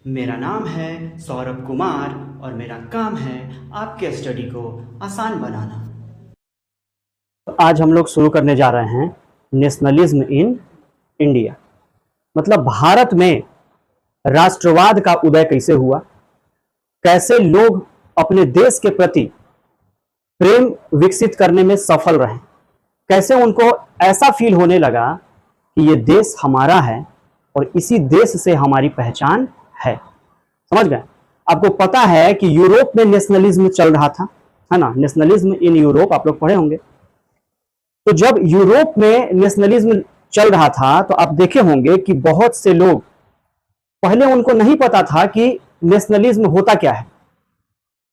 मेरा नाम है सौरभ कुमार और मेरा काम है आपके स्टडी को आसान बनाना। आज हम लोग शुरू करने जा रहे हैं नेशनलिज्म इन इंडिया। मतलब भारत में राष्ट्रवाद का उदय कैसे हुआ, कैसे लोग अपने देश के प्रति प्रेम विकसित करने में सफल रहे, कैसे उनको ऐसा फील होने लगा कि ये देश हमारा है और इसी देश से हमारी पहचान है। समझ गए? आपको पता है कि यूरोप में नेशनलिज्म चल रहा था, है ना? नेशनलिज्म इन यूरोप आप लोग पढ़े होंगे। तो जब यूरोप में नेशनलिज्म चल रहा था तो आप देखे होंगे कि बहुत से लोग, पहले उनको नहीं पता था कि नेशनलिज्म होता क्या है,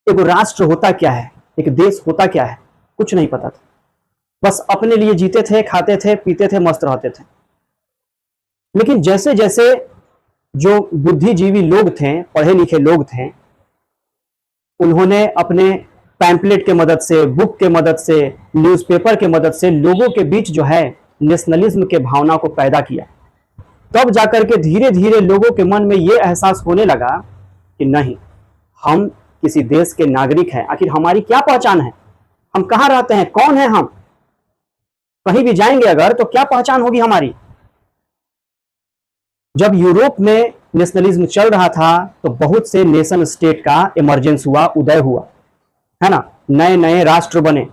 एक राष्ट्र होता क्या है, एक देश होता क्या है, कुछ नहीं पता था। बस अपने लिए जीते थे, खाते थे, पीते थे, मस्त रहते थे। लेकिन जैसे जैसे जो बुद्धिजीवी लोग थे, पढ़े लिखे लोग थे, उन्होंने अपने पैम्पलेट के मदद से, बुक के मदद से, न्यूज़पेपर के मदद से लोगों के बीच जो है नेशनलिज्म के भावना को पैदा किया। तब जाकर के धीरे धीरे लोगों के मन में ये एहसास होने लगा कि नहीं, हम किसी देश के नागरिक हैं। आखिर हमारी क्या पहचान है, हम कहाँ रहते हैं, कौन है हम, कहीं भी जाएंगे अगर तो क्या पहचान होगी हमारी। जब यूरोप में नेशनलिज्म चल रहा था तो बहुत से नेशन स्टेट का इमरजेंस हुआ, उदय हुआ, है ना? नए नए राष्ट्र बने।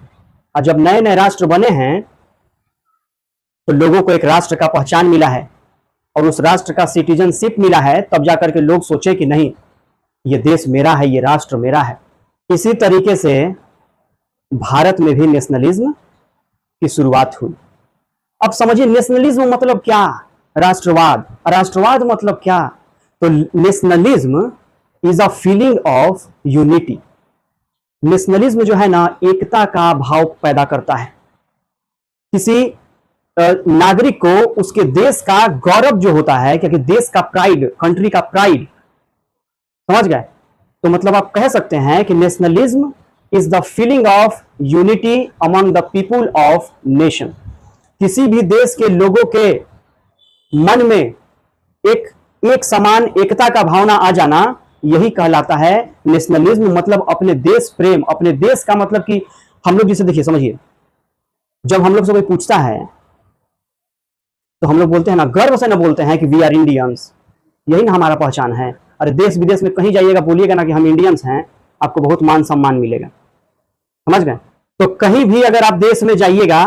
और जब नए नए राष्ट्र बने हैं तो लोगों को एक राष्ट्र का पहचान मिला है और उस राष्ट्र का सिटीजनशिप मिला है। तब जाकर के लोग सोचे कि नहीं, ये देश मेरा है, ये राष्ट्र मेरा है। इसी तरीके से भारत में भी नेशनलिज्म की शुरुआत हुई। अब समझिए नेशनलिज्म मतलब क्या, राष्ट्रवाद। राष्ट्रवाद मतलब क्या? तो nationalism is a feeling of unity. Nationalism जो है ना, एकता का भाव पैदा करता है। किसी नागरिक को उसके देश का गौरव जो होता है, क्योंकि देश का प्राइड, कंट्री का प्राइड, समझ गए? तो मतलब आप कह सकते हैं कि nationalism is the feeling of unity among the people of nation. किसी भी देश के लोगों के मन में एक समान एकता का भावना आ जाना, यही कहलाता है नेशनलिज्म। मतलब अपने देश प्रेम, अपने देश का मतलब कि हम लोग जिसे देखिए, समझिए, जब हम लोग से कोई पूछता है तो हम लोग बोलते हैं ना, गर्व से ना बोलते हैं कि वी आर इंडियंस, यही ना हमारा पहचान है। अरे देश विदेश में कहीं जाइएगा, बोलिएगा ना कि हम इंडियंस हैं, आपको बहुत मान सम्मान मिलेगा। समझ गए? तो कहीं भी अगर आप देश में जाइएगा,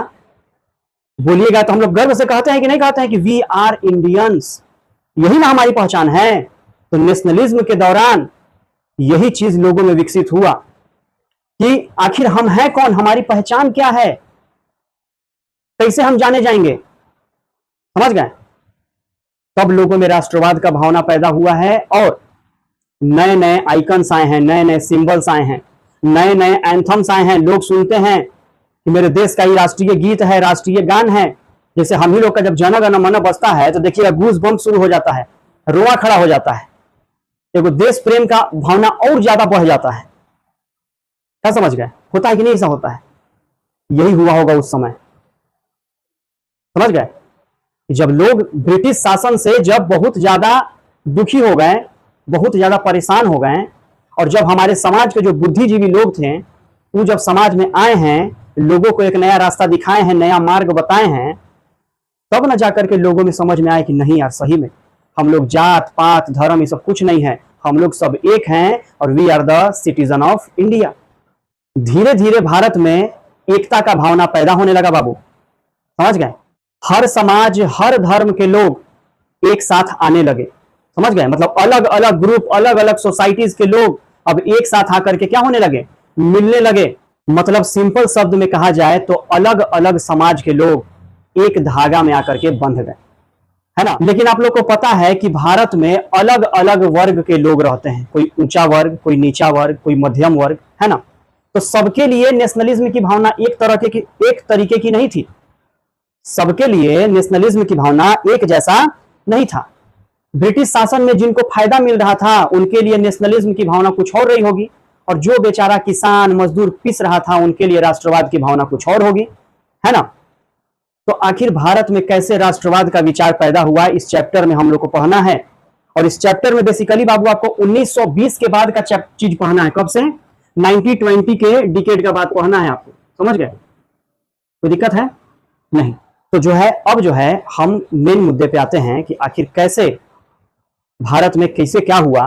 बोलिएगा, तो हम लोग गर्व से कहते हैं कि नहीं कहते हैं कि वी आर इंडियंस, यही ना हमारी पहचान है। तो नेशनलिज्म के दौरान यही चीज लोगों में विकसित हुआ कि आखिर हम हैं कौन, हमारी पहचान क्या है, कैसे हम जाने जाएंगे। समझ गए? तब लोगों में राष्ट्रवाद का भावना पैदा हुआ है और नए नए आइकन्स आए हैं, नए नए सिंबल्स आए हैं, नए नए एंथम्स आए हैं। लोग सुनते हैं कि मेरे देश का ये राष्ट्रीय गीत है, राष्ट्रीय गान है। जैसे हम ही लोग का जब जन गण मन बजता है तो देखिएगा गूज बम्प शुरू हो जाता है, रोआ खड़ा हो जाता है, देखो देश प्रेम का भावना और ज्यादा बढ़ जाता है। क्या समझ गए? होता है कि नहीं? ऐसा होता है। यही हुआ होगा उस समय। समझ गए? जब लोग ब्रिटिश शासन से जब बहुत ज्यादा दुखी हो गए, बहुत ज्यादा परेशान हो गए, और जब हमारे समाज के जो बुद्धिजीवी लोग थे वो जब समाज में आए हैं, लोगों को एक नया रास्ता दिखाए हैं, नया मार्ग बताए हैं, तब न जाकर के लोगों में समझ में आया कि नहीं यार, सही में हम लोग जात पात धर्म ये सब कुछ नहीं है, हम लोग सब एक हैं और we are the citizen of India. धीरे धीरे भारत में एकता का भावना पैदा होने लगा बाबू। समझ गए? हर समाज, हर धर्म के लोग एक साथ आने लगे। समझ गए? मतलब अलग अलग ग्रुप, अलग अलग सोसाइटीज के लोग अब एक साथ आकर के क्या होने लगे, मिलने लगे। मतलब सिंपल शब्द में कहा जाए तो अलग अलग समाज के लोग एक धागा में आकर के बंध गए, है ना? लेकिन आप लोग को पता है कि भारत में अलग अलग वर्ग के लोग रहते हैं, कोई ऊंचा वर्ग, कोई नीचा वर्ग, कोई मध्यम वर्ग, है ना? तो सबके लिए नेशनलिज्म की भावना एक तरीके की नहीं थी। सबके लिए नेशनलिज्म की भावना एक जैसा नहीं था। ब्रिटिश शासन में जिनको फायदा मिल रहा था उनके लिए नेशनलिज्म की भावना कुछ और रही होगी, और जो बेचारा किसान मजदूर पिस रहा था उनके लिए राष्ट्रवाद की भावना कुछ और होगी, है ना? तो आखिर भारत में कैसे राष्ट्रवाद का विचार पैदा हुआ, इस चैप्टर में हम लोग को पढ़ना है। और इस चैप्टर में बेसिकली बाबू आपको 1920 के बाद का चीज पढ़ना है। कब से? 1920 के डिकेड का बात पढ़ना है आपको। समझ गए? कोई दिक्कत है? नहीं। तो जो है अब जो है हम मेन मुद्दे पे आते हैं कि आखिर कैसे भारत में कैसे क्या हुआ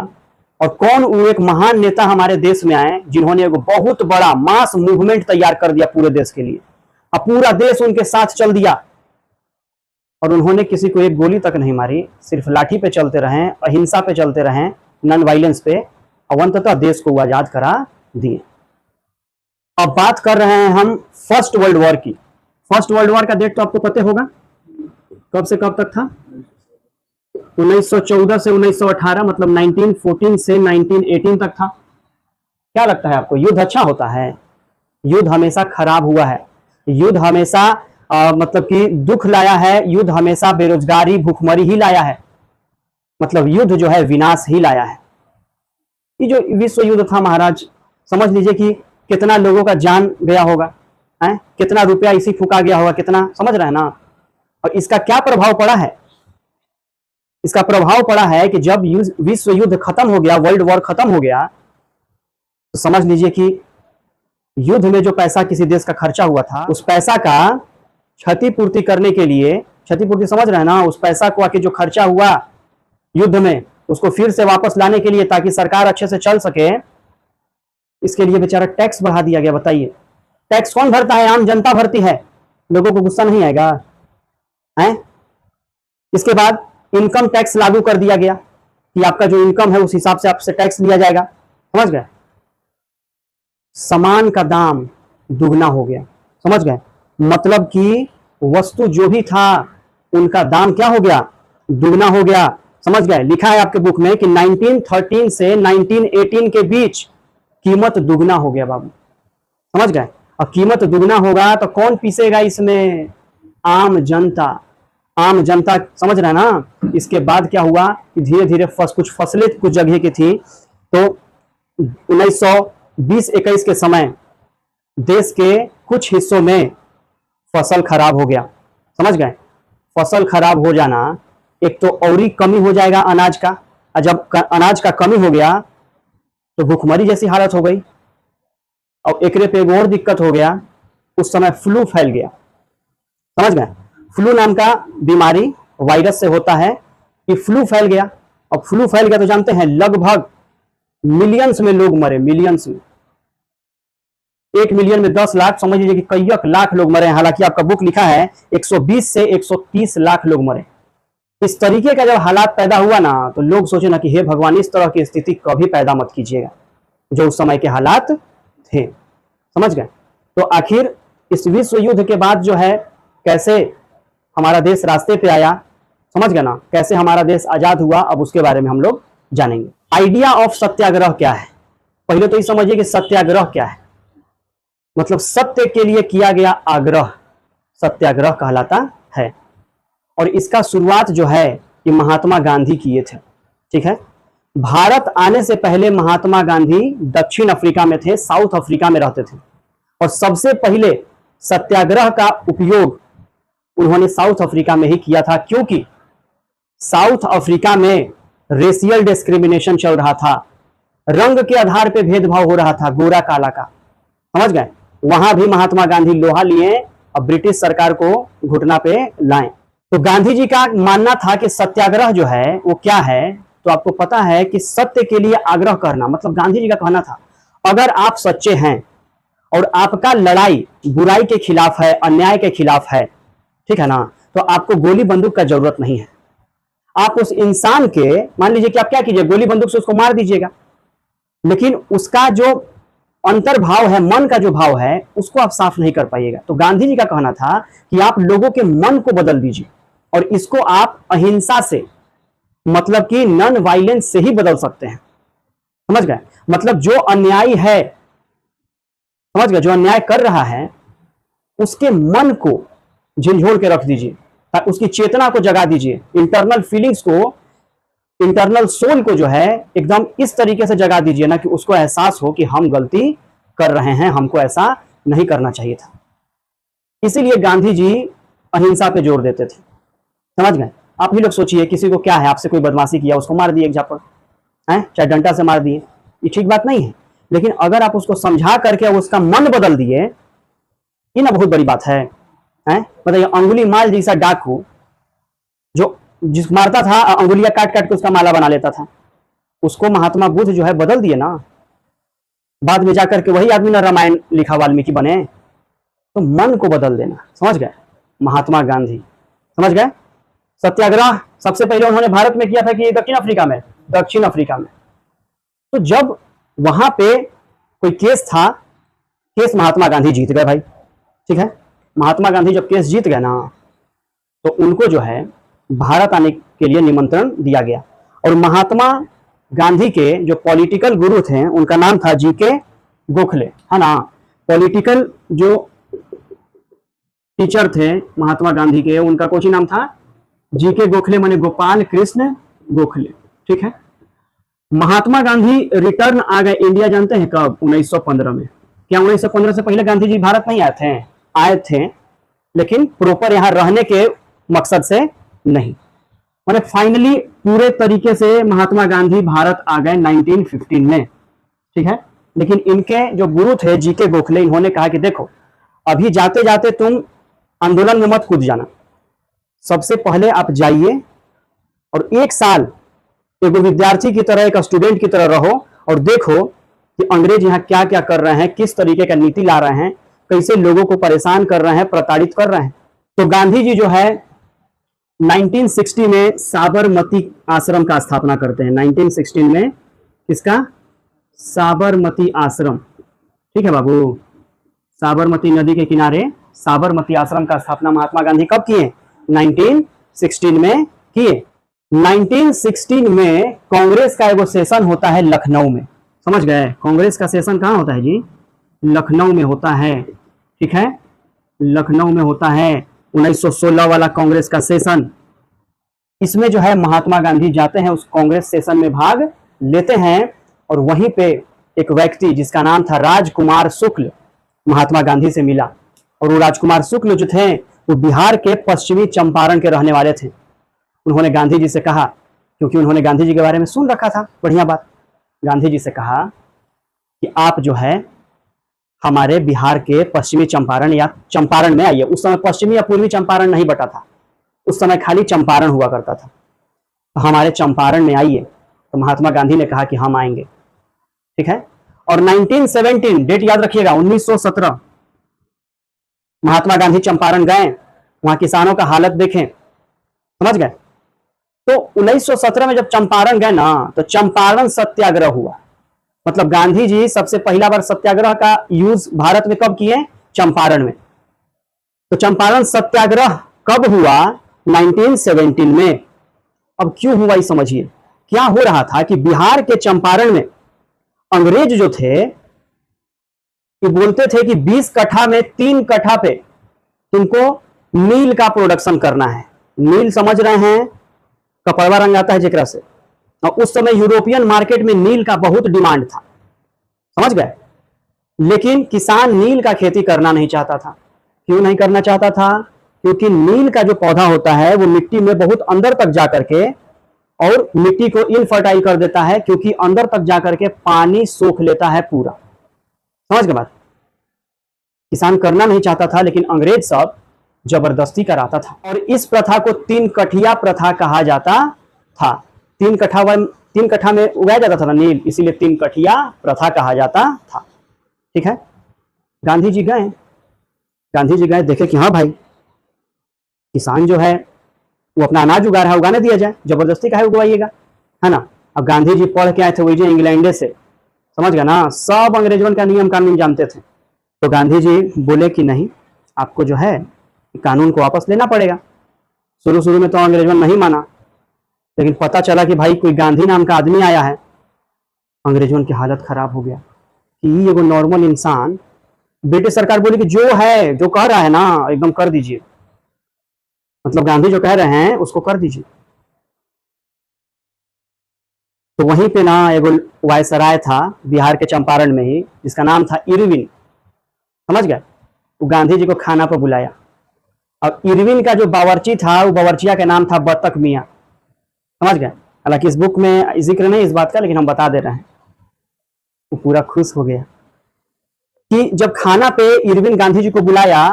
और कौन वो एक महान नेता हमारे देश में आए जिन्होंने एक बहुत बड़ा मास मूवमेंट तैयार कर दिया पूरे देश के लिए। अब पूरा देश उनके साथ चल दिया और उन्होंने किसी को एक गोली तक नहीं मारी, सिर्फ लाठी पे चलते रहे, अहिंसा पे चलते रहे, नॉन वायलेंस पे, और अंततः देश को आजाद करा दिए। अब बात कर रहे हैं हम फर्स्ट वर्ल्ड वॉर की। फर्स्ट वर्ल्ड वॉर का डेट तो आपको पता होगा, कब से कब तक था? 1914 से 1918, मतलब 1914 से 1918 तक था। क्या लगता है आपको, युद्ध अच्छा होता है? युद्ध हमेशा खराब हुआ है। युद्ध हमेशा मतलब कि दुख लाया है। युद्ध हमेशा बेरोजगारी, भूखमरी ही लाया है। मतलब युद्ध जो है विनाश ही लाया है। ये जो विश्व युद्ध था महाराज, समझ लीजिए कि कितना लोगों का जान गया होगा, है? कितना रुपया इसी फूका गया होगा, कितना, समझ रहे हैं ना? और इसका क्या प्रभाव पड़ा है? इसका प्रभाव पड़ा है कि जब विश्व युद्ध खत्म हो गया, वर्ल्ड वॉर खत्म हो गया, तो समझ लीजिए कि युद्ध में जो पैसा किसी देश का खर्चा हुआ था, उस पैसा का क्षतिपूर्ति करने के लिए, क्षतिपूर्ति समझ रहे हैं ना, उस पैसा को आके जो खर्चा हुआ युद्ध में, उसको फिर से वापस लाने के लिए, ताकि सरकार अच्छे से चल सके, इसके लिए बेचारा टैक्स बढ़ा दिया गया। बताइए, टैक्स कौन भरता है? आम जनता भरती है। लोगों को गुस्सा नहीं आएगा? हैं? इसके बाद इनकम टैक्स लागू कर दिया गया कि आपका जो इनकम है उस हिसाब से आपसे टैक्स लिया जाएगा। समझ गए? सामान का दाम दुगना हो गया। समझ गए? मतलब कि वस्तु जो भी था उनका दाम क्या हो गया? दुगना हो गया। समझ गए? लिखा है आपके बुक में कि 1913 से 1918 के बीच कीमत दुगना हो गया बाबू। समझ गए? और कीमत दुगना होगा तो कौन पीसेगा इसमें? आम जनता। आम जनता, समझ रहे हैं ना? इसके बाद क्या हुआ कि धीरे धीरे कुछ फसलें कुछ जगह की थी, तो 1920-21 के समय देश के कुछ हिस्सों में फसल खराब हो गया। समझ गए? फसल खराब हो जाना, एक तो और ही कमी हो जाएगा अनाज का, और जब अनाज का कमी हो गया तो भूखमरी जैसी हालत हो गई। और एक पे एक और दिक्कत हो गया, उस समय फ्लू फैल गया। समझ गए? फ्लू नाम का बीमारी वायरस से होता है कि फ्लू फैल गया। और फ्लू फैल गया तो जानते हैं लगभग मिलियंस में लोग मरे, मिलियंस में। 1 मिलियन में 10 लाख, समझ लीजिए कि कई लाख लोग मरे। हालांकि आपका बुक लिखा है 120 से 130 लाख लोग मरे। इस तरीके का जब हालात पैदा हुआ ना, तो लोग सोचे ना कि हे भगवान, इस तरह की स्थिति कभी पैदा मत कीजिएगा, जो उस समय के हालात थे। समझ गए? तो आखिर इस विश्व युद्ध के बाद जो है कैसे हमारा देश रास्ते पे आया, समझ गए ना? कैसे हमारा देश आजाद हुआ, अब उसके बारे में हम लोग जानेंगे। आइडिया ऑफ सत्याग्रह क्या है? पहले तो ये समझिए कि सत्याग्रह क्या है। मतलब सत्य के लिए किया गया आग्रह सत्याग्रह कहलाता है। और इसका शुरुआत जो है ये महात्मा गांधी किए थे। ठीक है? भारत आने से पहले महात्मा गांधी दक्षिण अफ्रीका में थे, साउथ अफ्रीका में रहते थे। और सबसे पहले सत्याग्रह का उपयोग उन्होंने साउथ अफ्रीका में ही किया था, क्योंकि साउथ अफ्रीका में रेशियल डिस्क्रिमिनेशन चल रहा था, रंग के आधार पर भेदभाव हो रहा था, गोरा काला का। समझ गए? वहां भी महात्मा गांधी लोहा लिए और ब्रिटिश सरकार को घुटना पे लाए। तो गांधी जी का मानना था कि सत्याग्रह जो है वो क्या है, तो आपको पता है कि सत्य के लिए आग्रह करना। मतलब गांधी जी का कहना था, अगर आप सच्चे हैं और आपका लड़ाई बुराई के खिलाफ है, अन्याय के खिलाफ है, ठीक है ना, तो आपको गोली बंदूक का जरूरत नहीं है। आप उस इंसान के, मान लीजिए कि आप क्या कीजिए, गोली बंदूक से उसको मार दीजिएगा, लेकिन उसका जो अंतर्भाव है, मन का जो भाव है, उसको आप साफ नहीं कर पाइएगा। तो गांधी जी का कहना था कि आप लोगों के मन को बदल दीजिए, और इसको आप अहिंसा से, मतलब कि नॉन वायलेंस से ही बदल सकते हैं। समझ गए? मतलब जो अन्यायी है, समझ गए, जो अन्याय कर रहा है, उसके मन को झिझोड़ के रख दीजिए, उसकी चेतना को जगा दीजिए, इंटरनल फीलिंग्स को, इंटरनल सोल को जो है एकदम इस तरीके से जगा दीजिए ना कि उसको एहसास हो कि हम गलती कर रहे हैं, हमको ऐसा नहीं करना चाहिए था। इसीलिए गांधी जी अहिंसा पे जोर देते थे। समझ गए? आप ही लोग सोचिए, किसी को क्या है, आपसे कोई बदमाशी किया, उसको मार दिए एक झापड़, है, चाहे डंडा से मार दिए, ये ठीक बात नहीं है। लेकिन अगर आप उसको समझा करके उसका मन बदल दिए, ये ना बहुत बड़ी बात है। बताइए, अंगुली माल जैसा डाकू जो जिस मारता था, अंगुलियां काट काट के उसका माला बना लेता था, उसको महात्मा बुद्ध जो है बदल दिए ना। बाद में जाकर के वही आदमी ना रामायण लिखा वाल्मीकि बने। तो मन को बदल देना, समझ गए? महात्मा गांधी, समझ गए? सत्याग्रह सबसे पहले उन्होंने भारत में किया था कि दक्षिण अफ्रीका में? दक्षिण अफ्रीका में। तो जब वहां पे कोई केस था, केस महात्मा गांधी जीत गए भाई, ठीक है। महात्मा गांधी जब केस जीत गए ना, तो उनको जो है भारत आने के लिए निमंत्रण दिया गया। और महात्मा गांधी के जो पॉलिटिकल गुरु थे, उनका नाम था जीके गोखले, है ना। पॉलिटिकल जो टीचर थे महात्मा गांधी के, उनका कोच नाम था जीके गोखले, माने गोपाल कृष्ण गोखले, ठीक है। महात्मा गांधी रिटर्न आ गए इंडिया, जानते हैं कब? 1915 में। क्या 1915 से पहले गांधी जी भारत नहीं आए थे? आए थे, लेकिन प्रॉपर यहां रहने के मकसद से नहीं। माने फाइनली पूरे तरीके से महात्मा गांधी भारत आ गए 1915 में, ठीक है। लेकिन इनके जो गुरु थे जीके गोखले, इन्होंने कहा कि देखो, अभी जाते जाते तुम आंदोलन में मत कूद जाना, सबसे पहले आप जाइए और एक साल एक विद्यार्थी की तरह, एक स्टूडेंट की तरह रहो और देखो कि अंग्रेज यहाँ क्या क्या कर रहे हैं, किस तरीके का नीति ला रहे हैं, कैसे लोगों को परेशान कर रहे हैं, प्रताड़ित कर रहे हैं। तो गांधी जी जो है 1960 में साबरमती आश्रम का स्थापना करते हैं। 1916 में किसका? साबरमती आश्रम, ठीक है बाबू। साबरमती नदी के किनारे साबरमती आश्रम का स्थापना महात्मा गांधी कब किए? 1916 में किए। 1916 में कांग्रेस का एगो सेशन होता है लखनऊ में, समझ गए? कांग्रेस का सेशन कहाँ होता है जी? लखनऊ में होता है, ठीक है। लखनऊ में होता है 1916 वाला कांग्रेस का सेशन। इसमें जो है महात्मा गांधी जाते हैं, उस कांग्रेस सेशन में भाग लेते हैं। और वहीं पे एक व्यक्ति जिसका नाम था राजकुमार शुक्ल, महात्मा गांधी से मिला। और वो राजकुमार शुक्ल जो थे, वो बिहार के पश्चिमी चंपारण के रहने वाले थे। उन्होंने गांधी जी से कहा, क्योंकि उन्होंने गांधी जी के बारे में सुन रखा था बढ़िया बात, गांधी जी से कहा कि आप जो है हमारे बिहार के पश्चिमी चंपारण या चंपारण में आइए। उस समय पश्चिमी या पूर्वी चंपारण नहीं बटा था, उस समय खाली चंपारण हुआ करता था। तो हमारे चंपारण में आइए। तो महात्मा गांधी ने कहा कि हम आएंगे, ठीक है। और 1917, डेट याद रखिएगा, 1917 महात्मा गांधी चंपारण गए, वहां किसानों का हालत देखें, समझ गए? तो 1917 में जब चंपारण गए ना, तो चंपारण सत्याग्रह हुआ। मतलब गांधी जी सबसे पहला बार सत्याग्रह का यूज भारत में कब किए? चंपारण में। तो चंपारण सत्याग्रह कब हुआ? 1917 में। अब क्यों हुआ ये समझिए। क्या हो रहा था कि बिहार के चंपारण में अंग्रेज जो थे, ये बोलते थे कि 20 कट्ठा में 3 कट्ठा पे तुमको नील का प्रोडक्शन करना है। नील समझ रहे हैं? कपड़वा रंग आता है जेकरा से। और उस समय यूरोपियन मार्केट में नील का बहुत डिमांड था, समझ गए? लेकिन किसान नील का खेती करना नहीं चाहता था। क्यों नहीं करना चाहता था? क्योंकि नील का जो पौधा होता है वो मिट्टी में बहुत अंदर तक जाकर के और मिट्टी को इनफर्टाइल कर देता है, क्योंकि अंदर तक जाकर के पानी सोख लेता है पूरा। समझ गए बात? किसान करना नहीं चाहता था, लेकिन अंग्रेज सब जबरदस्ती कराता था। और इस प्रथा को 3 कठिया प्रथा कहा जाता था। 3 कट्ठा में उगाया जाता था ना नील, इसीलिए 3 कठिया प्रथा कहा जाता था, ठीक है। गांधी जी गए, देखे कि हाँ भाई, किसान जो है वो अपना अनाज उगा रहा है, उगाने दिया जाए, जबरदस्ती काहे उगवाइएगा, है ना। अब गांधी जी पढ़ के आए थे वही इंग्लैंड से, समझ गए ना, सब अंग्रेजों का नियम कानून जानते थे। तो गांधी जी बोले कि नहीं, आपको जो है कानून को वापस लेना पड़ेगा। शुरू में तो अंग्रेजों ने नहीं माना, लेकिन पता चला कि भाई कोई गांधी नाम का आदमी आया है, अंग्रेजों की हालत खराब हो गया कि ये वो नॉर्मल इंसान। ब्रिटिश सरकार बोली कि जो है, जो कह रहा है ना, एकदम कर दीजिए, मतलब गांधी जो कह रहे हैं उसको कर दीजिए। तो वहीं पे ना एगो वायसराय था बिहार के चंपारण में ही, जिसका नाम था इरविन, समझ गए? वो गांधी जी को खाना पर बुलाया। अब इरविन का जो बावर्ची था वो बावर्चिया का नाम था बतख मियाँ, समझ गए। हालांकि इस बुक में जिक्र नहीं इस बात का, लेकिन हम बता दे रहे हैं। वो पूरा खुश हो गया कि जब खाना पे इरविन गांधी जी को बुलाया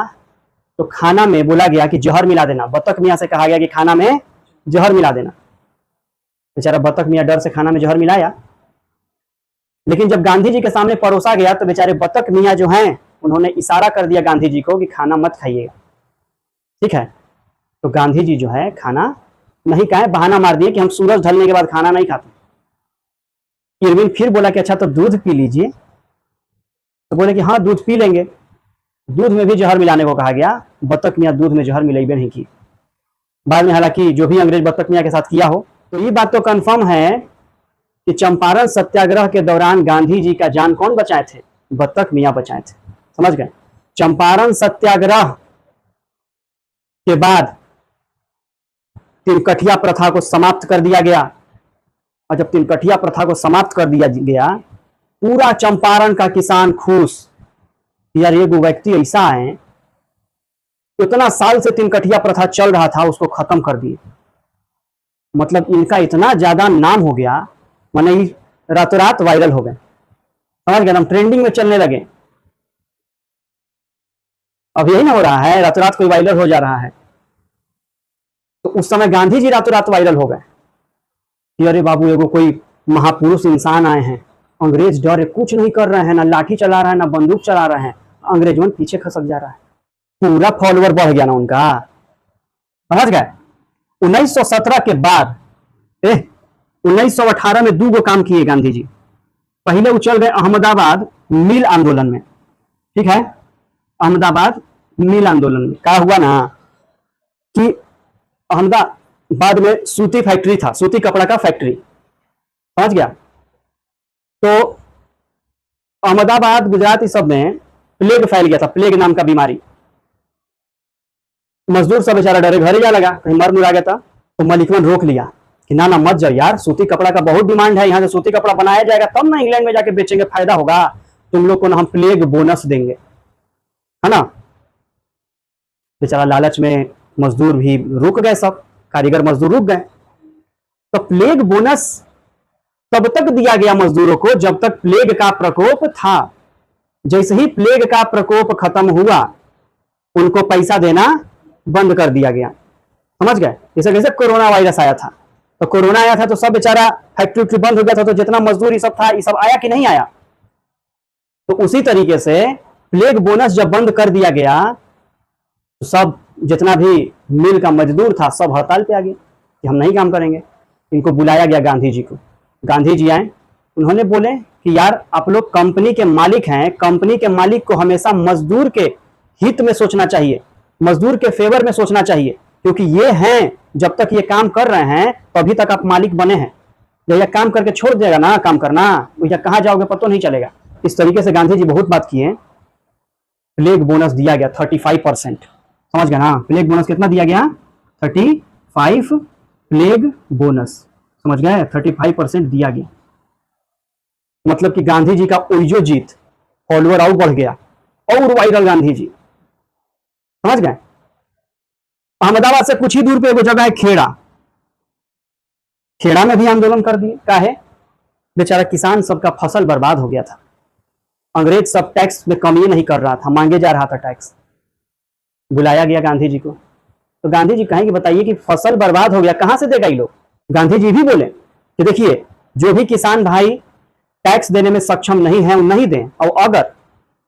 तो खाना में बोला गया कि जहर मिला देना। बतख मियाँ से कहा गया कि खाना में जहर मिला देना। बेचारा बतख मियाँ डर से खाना में जहर मिलाया, लेकिन जब गांधी जी के सामने परोसा गया तो बेचारे बतख मियाँ जो हैं उन्होंने इशारा कर दिया गांधी जी को कि खाना मत खाइएगा, ठीक है। तो गांधी जी जो है खाना नहीं खाए, बहाना मार दिए कि हम सूरज ढलने के बाद खाना नहीं खाते। इरविन फिर बोला कि अच्छा तो दूध पी लीजिए, तो बोले कि हाँ दूध पी लेंगे। दूध में भी जहर मिलाने को कहा गया, बतख मियाँ दूध में जहर मिलाई भी नहीं की। बाद में हालांकि जो भी अंग्रेज बतख मियाँ के साथ किया हो, तो ये बात तो कंफर्म है कि चंपारण सत्याग्रह के दौरान गांधी जी का जान कौन बचाए थे? बतख मियाँ बचाए थे, समझ गए। चंपारण सत्याग्रह के बाद तिनकठिया प्रथा को समाप्त कर दिया गया, और जब तिनकठिया प्रथा को समाप्त कर दिया गया, पूरा चंपारण का किसान खुश। यार ये व्यक्ति ऐसा है, इतना साल से तिनकठिया प्रथा चल रहा था उसको खत्म कर दिए। मतलब इनका इतना ज्यादा नाम हो गया, माने रातों रात वायरल हो गए, समझ गए, हम ट्रेंडिंग में चलने लगे। अब यही ना हो रहा है, रातों रात कोई वायरल हो जा रहा है। तो उस समय गांधी जी रातों रात वायरल हो गए कि अरे बाबू एगो कोई महापुरुष इंसान आए हैं, अंग्रेज डर कुछ नहीं कर रहे हैं, ना लाठी चला रहे हैं ना बंदूक चला रहे हैं, अंग्रेजों पीछे खसक जा रहा है। पूरा फॉलोअर बढ़ गया ना उनका, समझ गए। 1917 के बाद 1918 में दो काम किए गांधी जी। पहले वो चल गए अहमदाबाद मिल आंदोलन में, ठीक है। अहमदाबाद मिल आंदोलन में क्या हुआ ना कि अहमदाबाद में सूती फैक्ट्री था, सूती कपड़ा का फैक्ट्री, समझ गया। तो अहमदाबाद गुजरात इस सब में प्लेग फैल गया था, प्लेग नाम का बीमारी। मजदूर सब बेचारा डरे घरे जा लगा, कहीं मर मुरा गया था। तो मलिकमन रोक लिया कि ना ना मत जाओ यार, सूती कपड़ा का बहुत डिमांड है, यहाँ से सूती कपड़ा बनाया जाएगा तब ना इंग्लैंड में जाके बेचेंगे, फायदा होगा, तुम लोग को ना हम प्लेग बोनस देंगे, है ना। बेचारा लालच में मजदूर भी रुक गए, सब कारीगर मजदूर रुक गए। तो प्लेग बोनस तब तक दिया गया मजदूरों को जब तक प्लेग का प्रकोप था। जैसे ही प्लेग का प्रकोप खत्म हुआ उनको पैसा देना बंद कर दिया गया, समझ गए। जैसे जैसे कोरोना वायरस आया था, तो कोरोना आया था तो सब बेचारा फैक्ट्री बंद हो गया था, तो जितना मजदूर ये सब था ये सब आया कि नहीं आया। तो उसी तरीके से प्लेग बोनस जब बंद कर दिया गया तो सब जितना भी मिल का मजदूर था सब हड़ताल पे आ गए कि हम नहीं काम करेंगे। इनको बुलाया गया गांधी जी को, गांधी जी आए, उन्होंने बोले कि यार आप लोग कंपनी के मालिक हैं, कंपनी के मालिक को हमेशा मजदूर के हित में सोचना चाहिए, मजदूर के फेवर में सोचना चाहिए, क्योंकि ये हैं जब तक ये काम कर रहे हैं तभी तक आप मालिक बने हैं। जब ये काम करके छोड़ देगा ना काम करना, भैया कहाँ जाओगे पता नहीं चलेगा। इस तरीके से गांधी जी बहुत बात किए। प्लेग बोनस दिया गया 35%, समझ गए ना। प्लेग बोनस कितना दिया गया? 35 प्लेग बोनस, समझ गए, 35% दिया गया। मतलब कि गांधी जी का उइजो जीत, फॉलोअर और बढ़ गया और वायरल गांधी जी, समझ गए। अहमदाबाद से कुछ ही दूर पे एगो जगह है खेड़ा, खेड़ा में भी आंदोलन कर दिए। क्या है, बेचारा किसान सबका फसल बर्बाद हो गया था, अंग्रेज सब टैक्स में कमी नहीं कर रहा था, मांगे जा रहा था टैक्स। बुलाया गया गांधी जी को, तो गांधी जी कहें कि बताइए कि फसल बर्बाद हो गया कहां से देगा ये लोग। गांधी जी भी बोले कि देखिए जो भी किसान भाई टैक्स देने में सक्षम नहीं है वो नहीं दें, और अगर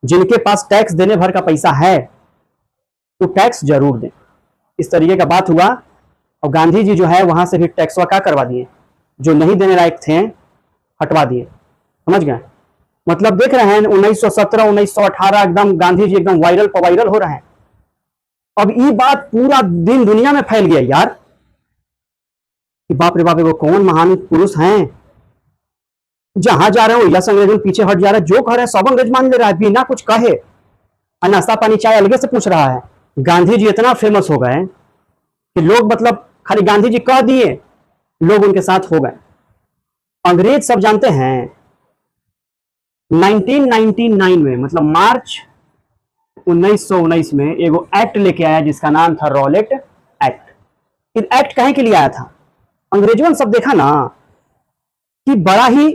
जिनके पास टैक्स देने भर का पैसा है तो टैक्स जरूर दें। इस तरीके का बात हुआ, और गांधी जी जो है वहां से भी टैक्स का करवा दिए, जो नहीं देने लायक थे हटवा दिए, समझ गए। मतलब देख रहे हैं 1917 1918 एकदम गांधी जी एकदम वायरल पर वायरल हो रहे हैं। अब ये बात पूरा दिन दुनिया में फैल गया यार कि बाप रे बाप वो कौन महान पुरुष हैं, जहां जा रहे हो या अंग्रेजों पीछे हट जा रहे हैं, जो कह रहे हैं सब अंग्रेज मान ले रहा है बिना कुछ कहे, नाश्ता पानी चाय अलगे से पूछ रहा है। गांधी जी इतना फेमस हो गए कि लोग मतलब खाली गांधी जी कह दिए लोग उनके साथ हो गए। अंग्रेज सब जानते हैं 1999 में, मतलब मार्च 1919 में एगो एक्ट लेके आया जिसका नाम था रॉलेट एक्ट। इस एक्ट कहे के लिए आया था? अंग्रेजों ने सब देखा ना कि बड़ा ही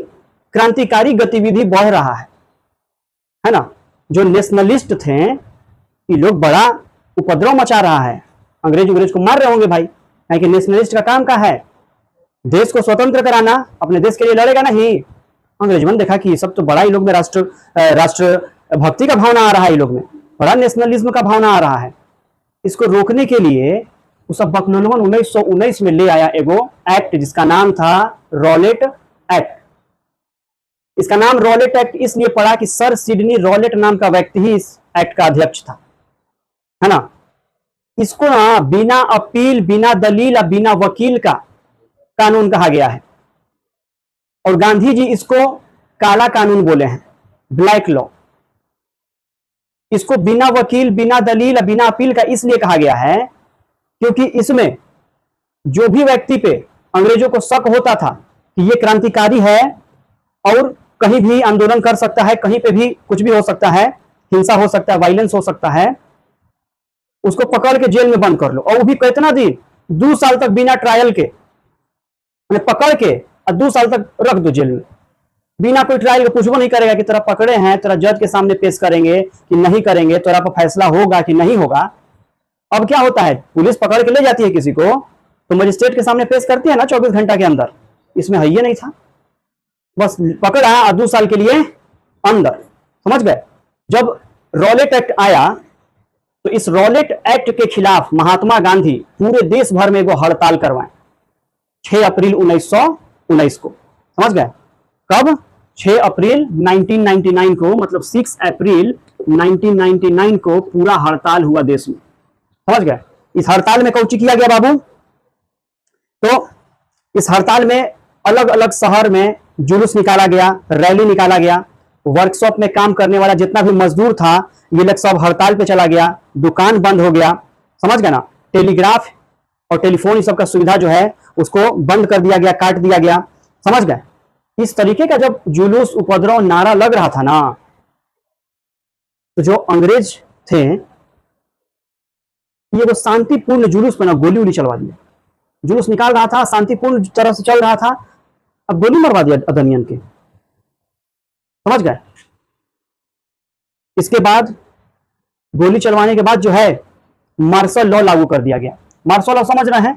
क्रांतिकारी गतिविधि बढ़ रहा है ना। जो नेशनलिस्ट थे ये लोग बड़ा उपद्रव मचा रहा है, अंग्रेज को मार रहे होंगे भाई, कि नेशनलिस्ट का काम क्या है? देश को स्वतंत्र कराना, अपने देश के लिए लड़ेगा नहीं। अंग्रेजों ने देखा कि सब तो बड़ा ही लोग में राष्ट्र भक्ति का भावना आ रहा है, ये लोग में बड़ा नेशनलिज्म का भावना आ रहा है। इसको रोकने के लिए वो सब बकनलवन 1919 में ले आया एगो एक्ट जिसका नाम था रॉलेट एक्ट। इसका नाम रॉलेट एक्ट इसलिए पड़ा कि सर सिडनी रॉलेट नाम का व्यक्ति ही इस एक्ट का अध्यक्ष था, है ना। इसको ना बिना अपील, बिना दलील या बिना वकील का कानून कहा गया है, और गांधी जी इसको काला कानून बोले हैं, ब्लैक लॉ। इसको बिना वकील, बिना दलील या बिना अपील का इसलिए कहा गया है क्योंकि इसमें जो भी व्यक्ति पे अंग्रेजों को शक होता था कि ये क्रांतिकारी है और कहीं भी आंदोलन कर सकता है, कहीं पे भी कुछ भी हो सकता है, हिंसा हो सकता है, वायलेंस हो सकता है, उसको पकड़ के जेल में बंद कर लो। और वो भी कितना दिन? 2 साल तक बिना ट्रायल के, पकड़ के और 2 साल तक रख दो जेल में, बिना कोई ट्रायल के। पूछबो नहीं करेगा कि तेरा पकड़े हैं, तेरा जज के सामने पेश करेंगे कि नहीं करेंगे, तेरा पर फैसला होगा कि नहीं होगा। अब क्या होता है, पुलिस पकड़ के ले जाती है किसी को तो मजिस्ट्रेट के सामने पेश करती है ना 24 घंटा के अंदर। इसमें है ये नहीं था, बस पकड़ा और 2 साल के लिए अंदर, समझ गए। जब रॉलेट एक्ट आया तो इस रॉलेट एक्ट के खिलाफ महात्मा गांधी पूरे देश भर में वो हड़ताल करवाए 6 अप्रैल 1919 को, समझ गए। कब? 6 अप्रैल 1999 को, मतलब 6 अप्रैल 1999 को पूरा हड़ताल हुआ देश में, समझ गए। इस हड़ताल में कौची किया गया बाबू? तो इस हड़ताल में अलग अलग शहर में जुलूस निकाला गया, रैली निकाला गया, वर्कशॉप में काम करने वाला जितना भी मजदूर था ये लोग सब हड़ताल पे चला गया, दुकान बंद हो गया, समझ गए ना। टेलीग्राफ और टेलीफोन ये सब का सुविधा जो है उसको बंद कर दिया गया, काट दिया गया, समझ गए। इस तरीके का जब जुलूस, उपद्रव, नारा लग रहा था ना, तो जो अंग्रेज थे ये वो शांतिपूर्ण जुलूस में ना गोली उली चलवा दिया। जुलूस निकाल रहा था, शांतिपूर्ण तरह से चल रहा था, अब गोली मरवा दिया अदमियन के, समझ गए। इसके बाद गोली चलवाने के बाद जो है मार्शल लॉ लागू कर दिया गया। मार्शल लॉ समझ रहे हैं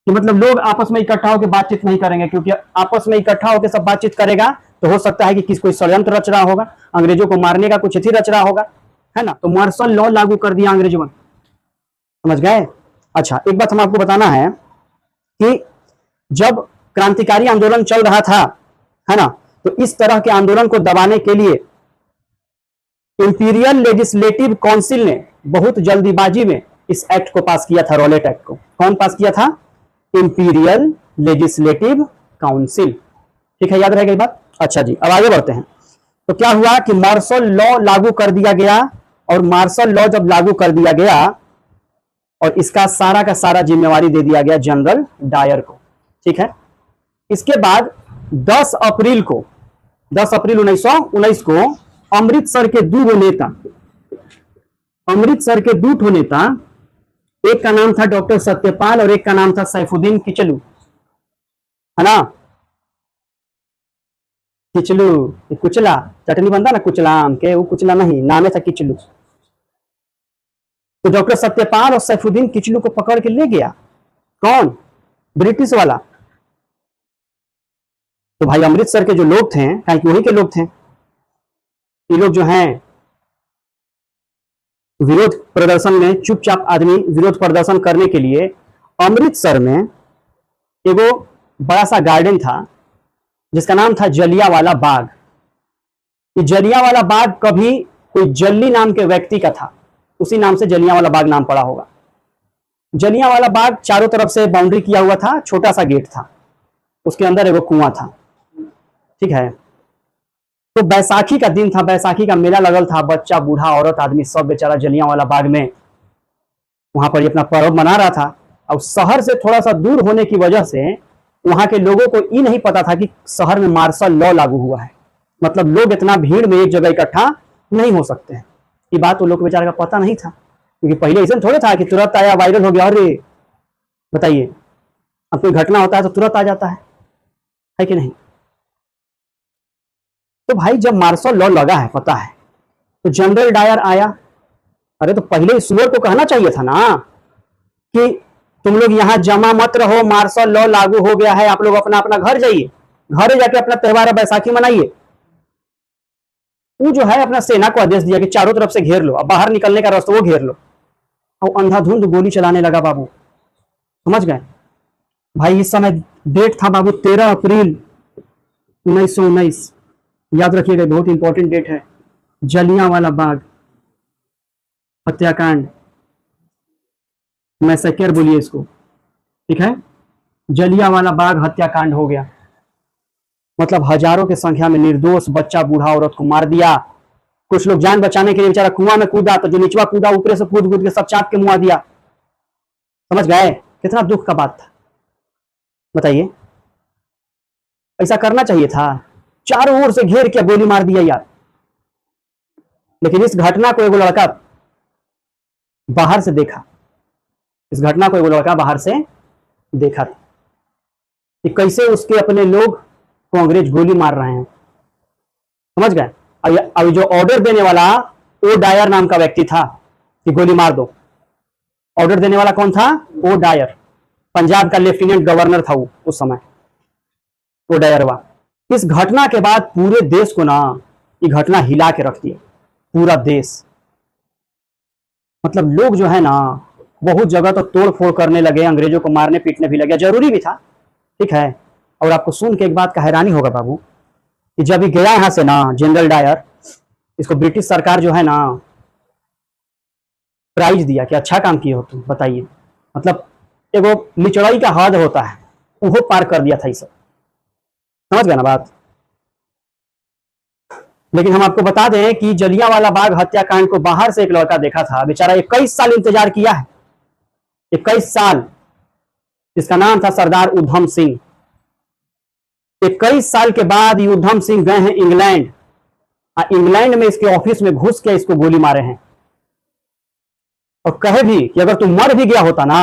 कि मतलब लोग आपस में इकट्ठा होकर बातचीत नहीं करेंगे, क्योंकि आपस में इकट्ठा होकर सब बातचीत करेगा तो हो सकता है कि किसी कोई षड्यंत्र रच रहा होगा, अंग्रेजों को मारने का कुछ ही रच रहा होगा, है ना। तो मार्शल लॉ लागू कर दिया अंग्रेजों ने, समझ गए। अच्छा, एक बात हम आपको बताना है कि जब क्रांतिकारी आंदोलन चल रहा था, है ना, तो इस तरह के आंदोलन को दबाने के लिए इंपीरियल लेजिस्लेटिव काउंसिल ने बहुत जल्दीबाजी में इस एक्ट को पास किया था, रॉलेट एक्ट को। कौन पास किया था? इंपीरियल लेजिस्लेटिव काउंसिल, ठीक है, याद रहेगा ये बात। अच्छा जी, अब आगे बढ़ते हैं। तो क्या हुआ कि मार्शल लॉ लागू कर दिया गया, और मार्शल लॉ जब लागू कर दिया गया और इसका सारा का सारा जिम्मेवारी दे दिया गया जनरल डायर को, ठीक है। इसके बाद 10 अप्रैल 1919 को अमृतसर के दो नेता, एक का नाम था डॉक्टर सत्यपाल और एक का नाम था सैफुद्दीन किचलू, है ना। किचलू, कुचला चटनी बनता ना कुचला आम के, वो कुचला नहीं, नाम था किचलू। तो डॉक्टर सत्यपाल और सैफुद्दीन किचलू को पकड़ के ले गया कौन? ब्रिटिश वाला। तो भाई अमृतसर के जो लोग थे, क्योंकि वहीं के लोग थे, ये लोग जो हैं विरोध प्रदर्शन में, चुपचाप आदमी विरोध प्रदर्शन करने के लिए अमृतसर में एगो बड़ा सा गार्डन था जिसका नाम था जलियांवाला बाग। ये जलियांवाला बाग कभी कोई जल्ली नाम के व्यक्ति का था, उसी नाम से जलियांवाला बाग नाम पड़ा होगा। जलियांवाला बाग चारों तरफ से बाउंड्री किया हुआ था, छोटा सा गेट था, उसके अंदर एगो कुआं था, ठीक है। तो बैसाखी का दिन था, बैसाखी का मेला लगल था, बच्चा बूढ़ा औरत आदमी सब बेचारा जलियांवाला बाग में वहां पर अपना पर्व मना रहा था। और शहर से थोड़ा सा दूर होने की वजह से वहां के लोगों को ये नहीं पता था कि शहर में मार्शल लॉ लागू हुआ है, मतलब लोग इतना भीड़ में एक जगह इकट्ठा नहीं हो सकते हैं, ये बात वो लोग को बेचारे का पता नहीं था, क्योंकि पहले ऐसा थोड़ा था कि तुरंत आया वायरल हो गया। अरे बताइए, अब कोई घटना होता है तो तुरंत आ जाता है कि नहीं? तो भाई जब मार्शल लॉ लगा है, पता है, तो जनरल डायर आया। अरे तो पहले सुअर को कहना चाहिए था ना कि तुम लोग यहाँ जमा मत रहो, मार्शल लॉ लागू हो गया है, आप लोग अपना अपना घर जाइए, घरे जाके अपना त्योहार बैसाखी मनाइए। वो जो है अपना सेना को आदेश दिया कि चारों तरफ से घेर लो, अब बाहर निकलने का रास्ता वो घेर लो, और अंधाधुंध गोली चलाने लगा बाबू। समझ गए भाई? इस समय डेट था बाबू 13 अप्रैल 1919, याद रखिएगा, बहुत इंपॉर्टेंट डेट है। जलियांवाला बाग हत्याकांड, मैसेकर बोलिए इसको, ठीक है? जलियांवाला बाग हत्याकांड हो गया, मतलब हजारों की संख्या में निर्दोष बच्चा बूढ़ा औरत को मार दिया। कुछ लोग जान बचाने के लिए बेचारा कुआं में कूदा, तो जो निचवा कूदा ऊपर से कूद कूद के सब चाप के मुआ दिया। समझ गए? कितना दुख का बात था, बताइए। ऐसा करना चाहिए था? चारों ओर से घेर के गोली मार दिया यार। लेकिन इस घटना को एगो लड़का बाहर से देखा, इस घटना को एगो लड़का बाहर से देखा था कि कैसे उसके अपने लोग को अंग्रेज गोली मार रहे हैं। समझ गए? अभी जो ऑर्डर देने वाला ओ डायर नाम का व्यक्ति था कि गोली मार दो, ऑर्डर देने वाला कौन था? ओ डायर, पंजाब का लेफ्टिनेंट गवर्नर था वो उस समय, ओ डायरवा। इस घटना के बाद पूरे देश को ना ये घटना हिला के रख दिया, पूरा देश। मतलब लोग जो है ना बहुत जगह तो तोड़ फोड़ करने लगे, अंग्रेजों को मारने पीटने भी लगे, जरूरी भी था, ठीक है। और आपको सुन के एक बात का हैरानी होगा बाबू कि जब ये गया यहां से ना जनरल डायर, इसको ब्रिटिश सरकार जो है ना प्राइज दिया कि अच्छा काम किए हो तुम, बताइए। मतलब एगो निचड़ाई का हद होता है, वो पार कर दिया था ये सब। समझ गए ना बात? लेकिन हम आपको बता दें कि जलियांवाला बाग हत्याकांड को बाहर से एक लड़का देखा था, बेचारा 21 साल इंतजार किया है, 21 साल। इसका नाम था सरदार उधम सिंह। 21 साल के बाद ये उधम सिंह गए हैं इंग्लैंड, इंग्लैंड में इसके ऑफिस में घुस के इसको गोली मारे हैं, और कहे भी कि अगर तू मर भी गया होता ना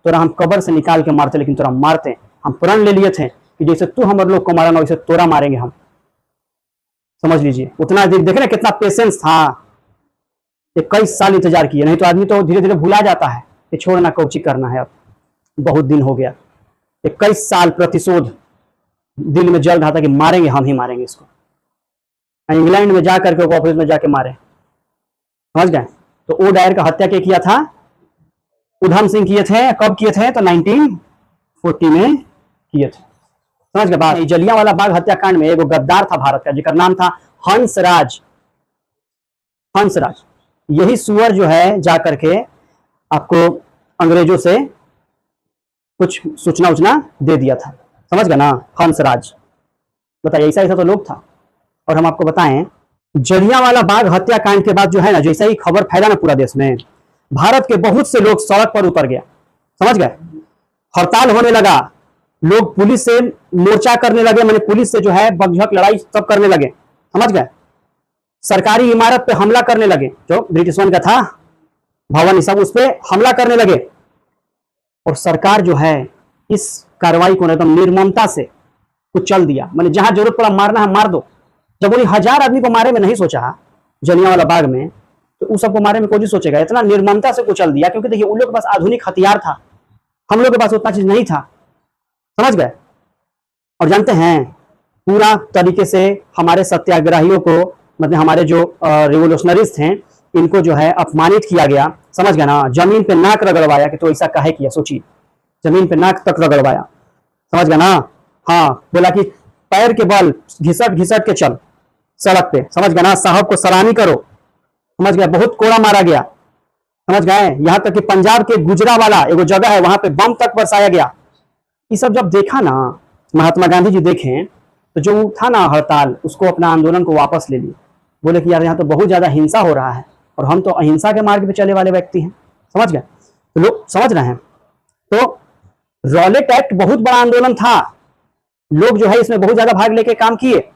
तो हम कब्र से निकाल के मारते, लेकिन तोरा मारते। हम प्रण ले लिए थे कि जैसे तू हमारे लोग को मारा ना वैसे तोरा मारेंगे हम। समझ लीजिए, उतना देखे ना कितना पेशेंस था। 21 साल इंतजार किए, नहीं तो आदमी तो धीरे धीरे भुला जाता है कि छोड़ना कौची करना है, अब बहुत दिन हो गया। 21 साल प्रतिशोध दिल में जल रहा था कि मारेंगे, हम ही मारेंगे इसको। इंग्लैंड में जाकर के ऑफिस में जाके मारे। समझ गए? तो ओ डायर का हत्या क्या किया था? उधम सिंह किए थे। कब किए थे? तो 1940 में किए थे। समझ गए बात? जलियांवाला बाग हत्याकांड में एगो गद्दार था भारत का, जिसका नाम था हंसराज। हंसराज, यही सुअर जो है जाकर के आपको अंग्रेजों से कुछ सूचना उचना दे दिया था। समझ गए ना? हंसराज, बताइए, ऐसा ऐसा तो लोग था। और हम आपको बताएं, जलियांवाला बाग हत्याकांड के बाद जो है ना, जैसे ही खबर फैला ना पूरा देश में, भारत के बहुत से लोग सड़क पर उतर गया। समझ गए? हड़ताल होने लगा, लोग पुलिस से मोर्चा करने लगे, मैंने पुलिस से जो है बकझक लड़ाई सब करने लगे। समझ गए? सरकारी इमारत पे हमला करने लगे, जो ब्रिटिश वन का था भवन, सब उस पर हमला करने लगे। और सरकार जो है इस कार्रवाई को एकदम निर्ममता से कुछ चल दिया, मैंने जहां जरूरत पड़ा मारना है मार दो। जब उन्हें 1000 आदमी को मारे में नहीं सोचा जलियांवाला बाग में, तो उस सबको मारे में कोई सोचेगा? इतना निर्ममता से कुचल दिया, क्योंकि देखिए उन लोग के पास आधुनिक हथियार था, हम लोग के पास उतना चीज नहीं था। समझ गए? और जानते हैं पूरा तरीके से हमारे सत्याग्रहियों को, मतलब हमारे जो रिवोल्यूशनरीज थे, इनको जो है अपमानित किया गया। समझ गए ना? जमीन पे नाक रगड़वाया कि तो ऐसा काहे किया, सोचिए, जमीन पे नाक तक रगड़वाया। समझ गए ना? हाँ, बोला कि पैर के बल घिसट घिसट के चल सड़क पे। समझ गए ना? साहब को सलामी करो। समझ गए? बहुत कोड़ा मारा गया। समझ गए? यहां तक कि पंजाब के गुजरावाला एगो जगह है, वहां पे बम तक बरसाया गया। ये सब जब देखा ना महात्मा गांधी जी देखें, तो जो था ना हड़ताल, उसको अपना आंदोलन को वापस ले लिए। बोले कि यार यहाँ तो बहुत ज्यादा हिंसा हो रहा है, और हम तो अहिंसा के मार्ग पे चले वाले व्यक्ति हैं। समझ गए? तो लोग समझ रहे हैं। तो रॉलेट एक्ट बहुत बड़ा आंदोलन था, लोग जो है इसमें बहुत ज्यादा भाग लेके काम किए,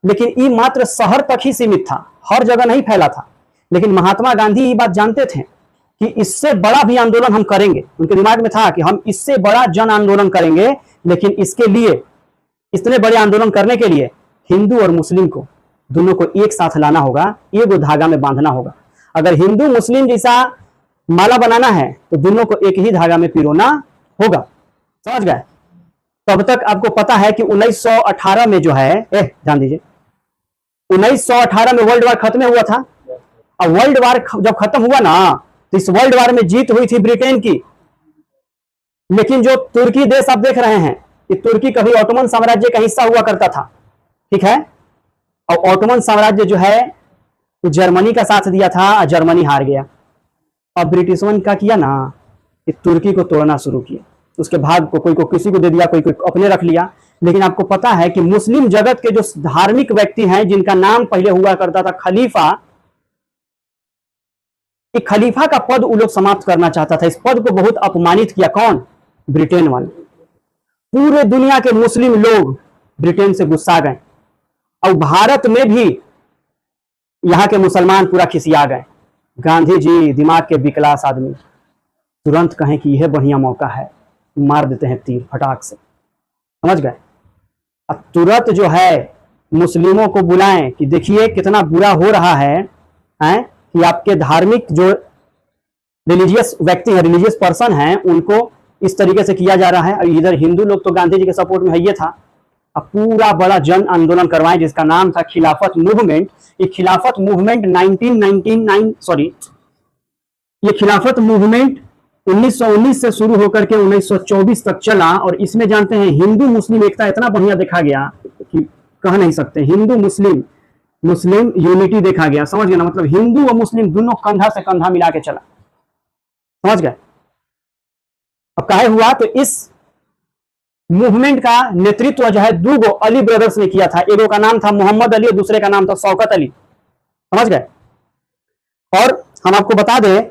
लेकिन ये मात्र शहर तक ही सीमित था, हर जगह नहीं फैला था। लेकिन महात्मा गांधी ये बात जानते थे कि इससे बड़ा भी आंदोलन हम करेंगे। उनके दिमाग में था कि हम इससे बड़ा जन आंदोलन करेंगे, लेकिन इसके लिए, इतने बड़े आंदोलन करने के लिए हिंदू और मुस्लिम को दोनों को एक साथ लाना होगा, एक धागा में बांधना होगा। अगर हिंदू मुस्लिम जैसा माला बनाना है तो दोनों को एक ही धागा में पिरोना होगा। समझ गए? तब तक आपको पता है कि 1918 में जो है, ध्यान दीजिए, 1918 में वर्ल्ड वार खत्म हुआ था। अब वर्ल्ड वार जब खत्म हुआ ना, तो इस वर्ल्ड वार में जीत हुई थी ब्रिटेन की। लेकिन जो तुर्की देश आप देख रहे हैं, कि तुर्की कभी ऑटोमन साम्राज्य का हिस्सा हुआ करता था, ठीक है, और ऑटोमन साम्राज्य जो है जर्मनी का साथ दिया था और जर्मनी हार गया। अब ब्रिटिशों ने क्या किया ना, कि तुर्की को तोड़ना शुरू किया। उसके भाग को कोई को किसी को दे दिया, कोई अपने रख लिया। लेकिन आपको पता है कि मुस्लिम जगत के जो धार्मिक व्यक्ति हैं, जिनका नाम पहले हुआ करता था खलीफा, खलीफा का पद वो लोग समाप्त करना चाहता था। इस पद को बहुत अपमानित किया। कौन? ब्रिटेन वाले। पूरे दुनिया के मुस्लिम लोग ब्रिटेन से गुस्सा गए, और भारत में भी यहां के मुसलमान पूरा खिसिया गए। गांधी जी दिमाग के विकलास आदमी तुरंत कहें कि यह बढ़िया मौका है, मार देते हैं तीर फटाक से। समझ गए? अब तुरंत जो है मुस्लिमों को बुलाएं कि देखिए कितना बुरा हो रहा है, कि आपके धार्मिक जो रिलीजियस व्यक्ति हैं, रिलीजियस पर्सन हैं, उनको इस तरीके से किया जा रहा है। और इधर हिंदू लोग तो गांधी जी के सपोर्ट में है ये था। अब पूरा बड़ा जन आंदोलन करवाएं, जिसका नाम था खिलाफत मूवमेंट। ये खिलाफत मूवमेंट 1919 से शुरू होकर के 1924 तक चला। और इसमें जानते हैं हिंदू मुस्लिम एकता इतना बढ़िया देखा गया कि कह नहीं सकते। हिंदू मुस्लिम यूनिटी देखा गया। समझ गए ना? मतलब हिंदू और मुस्लिम दोनों कंधा से कंधा मिला के चला। समझ गए? अब काहे हुआ, तो इस मूवमेंट का नेतृत्व जो है दो अली ब्रदर्स ने किया था। एक का नाम था मोहम्मद अली और दूसरे का नाम था शौकत अली। समझ गए? और हम आपको बता दें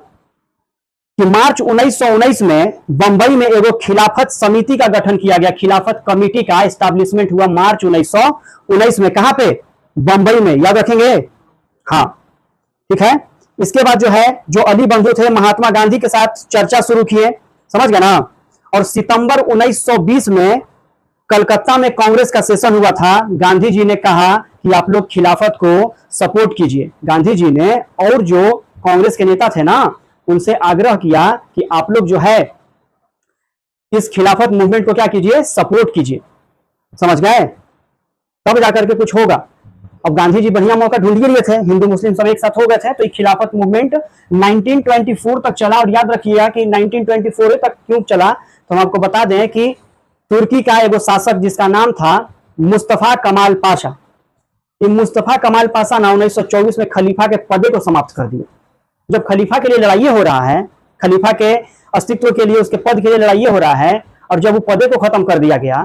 कि मार्च 1919 में बंबई में एगो खिलाफत समिति का गठन किया गया। खिलाफत कमेटी का एस्टैब्लिशमेंट हुआ मार्च 1919 में। कहां पे? बंबई में। याद रखेंगे? हाँ, ठीक है। इसके बाद जो है, जो अली बंधु थे, महात्मा गांधी के साथ चर्चा शुरू किए। समझ गए ना? और सितंबर 1920 में कलकत्ता में कांग्रेस का सेशन हुआ था। गांधी जी ने कहा कि आप लोग खिलाफत को सपोर्ट कीजिए। गांधी जी ने और जो कांग्रेस के नेता थे ना, उनसे आग्रह किया कि आप लोग जो है इस खिलाफत मूवमेंट को क्या कीजिए, सपोर्ट कीजिए। समझ गए? तब जाकर के कुछ होगा। अब गांधी जी बढ़िया मौका ढूंढ लिए थे, हिंदू मुस्लिम सब एक साथ हो गए थे, तो खिलाफत मूवमेंट 1924 तक चला। और याद रखिएगा कि 1924 तक क्यों चला, तो हम आपको बता दें कि तुर्की का एगो शासक जिसका नाम था मुस्तफा कमाल पाशा, ये मुस्तफा कमाल पाशा ना 1924 में खलीफा के पदे को समाप्त कर दिया। जब खलीफा के लिए लड़ाई हो रहा है, खलीफा के अस्तित्व के लिए, उसके पद के लिए लड़ाई हो रहा है, और जब वो पदे को खत्म कर दिया गया,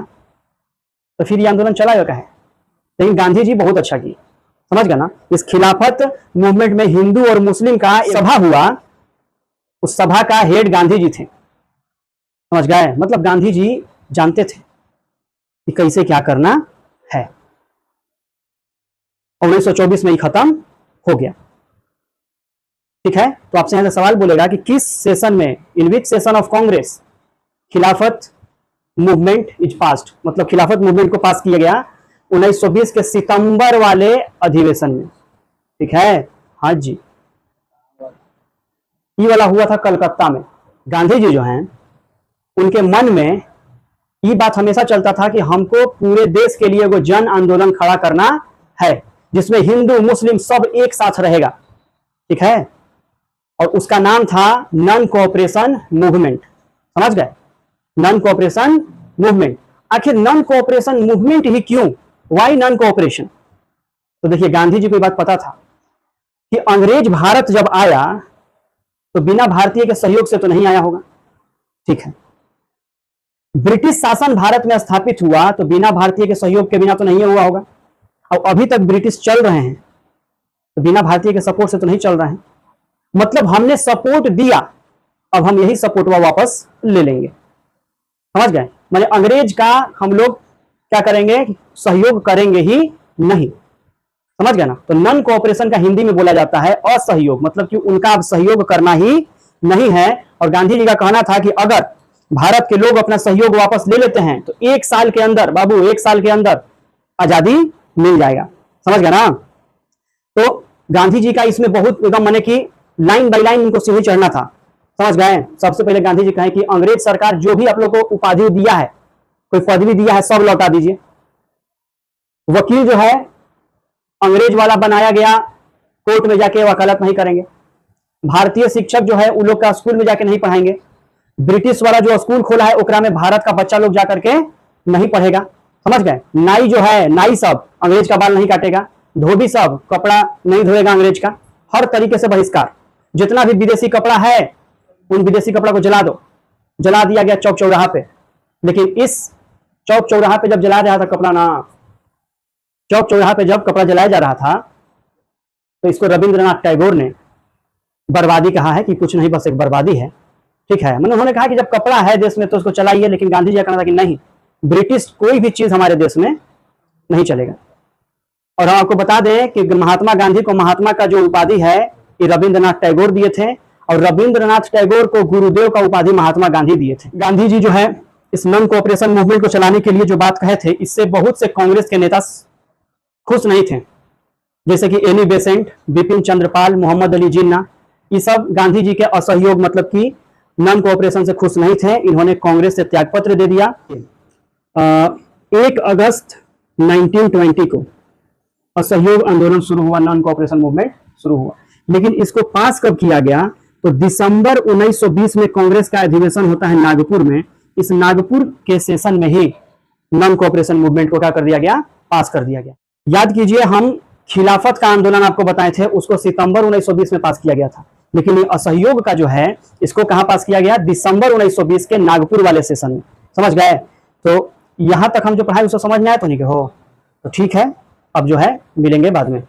तो फिर ये आंदोलन चला कहा है। लेकिन गांधी जी बहुत अच्छा किए। समझ गए ना? इस खिलाफत मूवमेंट में हिंदू और मुस्लिम का सभा हुआ। उस सभा का हेड गांधी जी थे। समझ गए? मतलब गांधी जी जानते थे कि कैसे क्या करना है। 1924 में ही खत्म हो गया। ठीक है? तो आपसे यहां से सवाल बोलेगा कि किस सेशन में, इन विच सेशन ऑफ कांग्रेस खिलाफत मूवमेंट इज पास्ड, मतलब खिलाफत मूवमेंट को पास किया गया 1920 के सितंबर वाले अधिवेशन में। ठीक है? हाँ जी, ये वाला हुआ था कलकत्ता में। गांधी जी जो हैं, उनके मन में ये बात हमेशा चलता था कि हमको पूरे देश के लिए वो जन आंदोलन खड़ा करना है, जिसमें हिंदू मुस्लिम सब एक साथ रहेगा। ठीक है? और उसका नाम था नॉन कोऑपरेशन मूवमेंट। समझ गए? Non cooperation movement. आखिर नॉन कोऑपरेशन मूवमेंट ही क्यों? Why non cooperation? तो देखिए, गांधी जी को बात पता था कि अंग्रेज भारत जब आया तो बिना भारतीय के सहयोग से तो नहीं आया होगा। ठीक है? ब्रिटिश शासन भारत में स्थापित हुआ तो बिना भारतीय के सहयोग के बिना तो नहीं हुआ होगा। और अभी तक ब्रिटिश चल रहे हैं तो बिना भारतीय के सपोर्ट से तो नहीं चल रहे हैं। मतलब हमने सपोर्ट दिया, अब हम यही सपोर्ट वापस ले लेंगे। समझ गए? मतलब अंग्रेज का हम लोग क्या करेंगे, सहयोग करेंगे ही नहीं। समझ गए ना। तो नॉन कोऑपरेशन का हिंदी में बोला जाता है असहयोग, मतलब कि उनका अब सहयोग करना ही नहीं है। और गांधी जी का कहना था कि अगर भारत के लोग अपना सहयोग वापस ले लेते हैं तो 1 साल के अंदर, बाबू 1 साल के अंदर आजादी मिल जाएगा। समझ गए ना। तो गांधी जी का इसमें बहुत एकदम माने कि लाइन बाई लाइन उनको सीढ़ी चढ़ना था। समझ गए। सबसे पहले गांधी जी कहे कि अंग्रेज सरकार जो भी आप लोग को उपाधि दिया है, कोई पदवी दिया है, सब लौटा दीजिए। वकील जो है अंग्रेज वाला बनाया गया, कोर्ट में जाके वकालत नहीं करेंगे। भारतीय शिक्षक जो है उन लोग का स्कूल में जाके नहीं पढ़ाएंगे। ब्रिटिश वाला जो स्कूल खोला है ओकरा में भारत का बच्चा लोग जाकर के नहीं पढ़ेगा। समझ गए। नाई जो है, नाई सब अंग्रेज का बाल नहीं काटेगा। धोबी सब कपड़ा नहीं धोएगा अंग्रेज का। हर तरीके से बहिष्कार। जितना भी विदेशी कपड़ा है उन विदेशी कपड़ा को जला दो। जला दिया गया चौक चौराहा पे। लेकिन इस चौक चौराहा पे जब जलाया जा रहा था कपड़ा ना, चौक चौराहा पे जब कपड़ा जलाया जा रहा था तो इसको रविंद्रनाथ टैगोर ने बर्बादी कहा है कि कुछ नहीं बस एक बर्बादी है। ठीक है। मतलब उन्होंने कहा कि जब कपड़ा है देश में तो उसको चलाइए, लेकिन गांधी जी का कहना था कि नहीं, ब्रिटिश कोई भी चीज हमारे देश में नहीं चलेगा। और हम आपको बता दें कि महात्मा गांधी को महात्मा का जो उपाधि है ये रविंद्रनाथ टैगोर दिए थे, और रविंद्रनाथ टैगोर को गुरुदेव का उपाधि महात्मा गांधी दिए थे। गांधी जी जो है इस नॉन कोऑपरेशन मूवमेंट को चलाने के लिए जो बात कहे थे, इससे बहुत से कांग्रेस के नेता खुश नहीं थे, जैसे कि एनी बेसेंट, बिपिन चंद्रपाल, मोहम्मद अली जिन्ना। ये सब गांधी जी के असहयोग मतलब कि नॉन कोऑपरेशन से खुश नहीं थे। इन्होंने कांग्रेस से त्यागपत्र दे दिया। 1 अगस्त 1920 को असहयोग आंदोलन शुरू हुआ, नॉन कोऑपरेशन मूवमेंट शुरू हुआ। लेकिन इसको पास कब किया गया, तो दिसंबर 1920 में कांग्रेस का अधिवेशन होता है नागपुर में। इस नागपुर के सेशन में ही नॉन कोऑपरेशन मूवमेंट को क्या कर दिया गया, पास कर दिया गया। याद कीजिए, हम खिलाफत का आंदोलन आपको बताए थे, उसको सितंबर 1920 में पास किया गया था। लेकिन ये असहयोग का जो है इसको कहां पास किया गया, दिसंबर 1920 के नागपुर वाले सेशन में। समझ गए। तो यहां तक हम जो पढ़ाई उसको समझ में आया तो नहीं कि हो, तो ठीक है। अब जो है मिलेंगे बाद में।